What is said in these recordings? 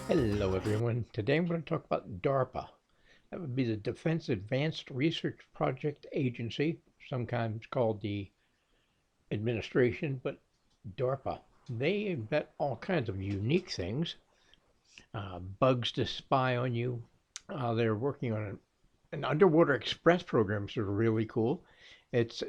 Hello everyone. Today I'm going to talk about DARPA. That would be the Defense Advanced Research Project Agency, sometimes called the administration, but DARPA. They invent all kinds of unique things, bugs to spy on you. They're working on an underwater express program, which is really cool. It's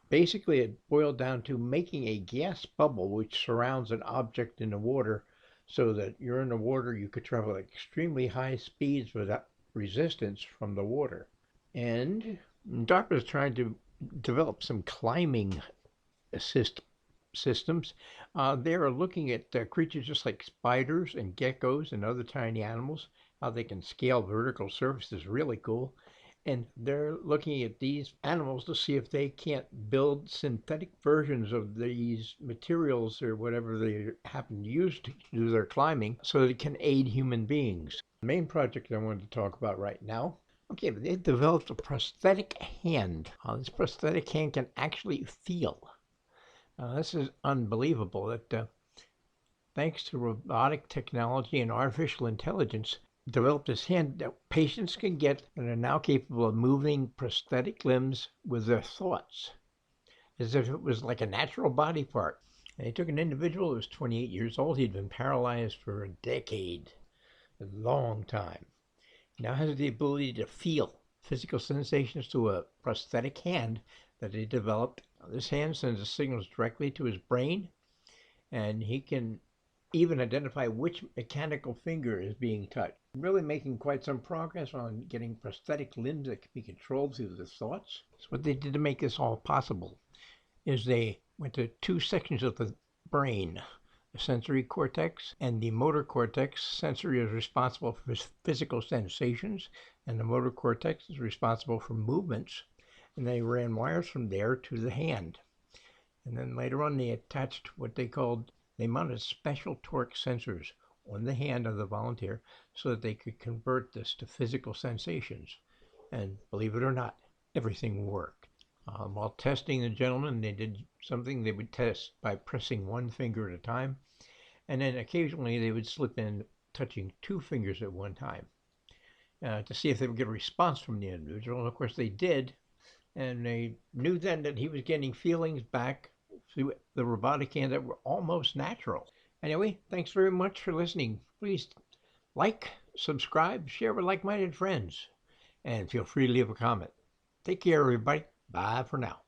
basically it boiled down to making a gas bubble which surrounds an object in the water so that you're in the water, you could travel at extremely high speeds without resistance from the water. And DARPA is trying to develop some climbing assist systems. They are looking at creatures just like spiders and geckos and other tiny animals, how they can scale vertical surfaces, really cool. And they're looking at these animals to see if they can't build synthetic versions of these materials or whatever they happen to use to do their climbing so that it can aid human beings. The main project I wanted to talk about right now. Okay, they developed a prosthetic hand. This prosthetic hand can actually feel. This is unbelievable that thanks to robotic technology and artificial intelligence, developed this hand that patients can get and are now capable of moving prosthetic limbs with their thoughts, as if it was like a natural body part. And they took an individual who was 28 years old. He'd been paralyzed for a decade, a long time. Now has the ability to feel physical sensations to a prosthetic hand that they developed. This hand sends the signals directly to his brain, and he can even identify which mechanical finger is being touched. Really making quite some progress on getting prosthetic limbs that can be controlled through the thoughts. So what they did to make this all possible is they went to two sections of the brain, the sensory cortex and the motor cortex. Sensory is responsible for physical sensations, and the motor cortex is responsible for movements. And they ran wires from there to the hand. And then later on they attached what they mounted special torque sensors on the hand of the volunteer so that they could convert this to physical sensations. And believe it or not, everything worked. While testing the gentleman, they did something they would test by pressing one finger at a time, and then occasionally they would slip in touching two fingers at one time to see if they would get a response from the individual. And of course they did, and they knew then that he was getting feelings back through the robotic hand that were almost natural. Anyway, thanks very much for listening. Please like, subscribe, share with like-minded friends, and feel free to leave a comment. Take care, everybody. Bye for now.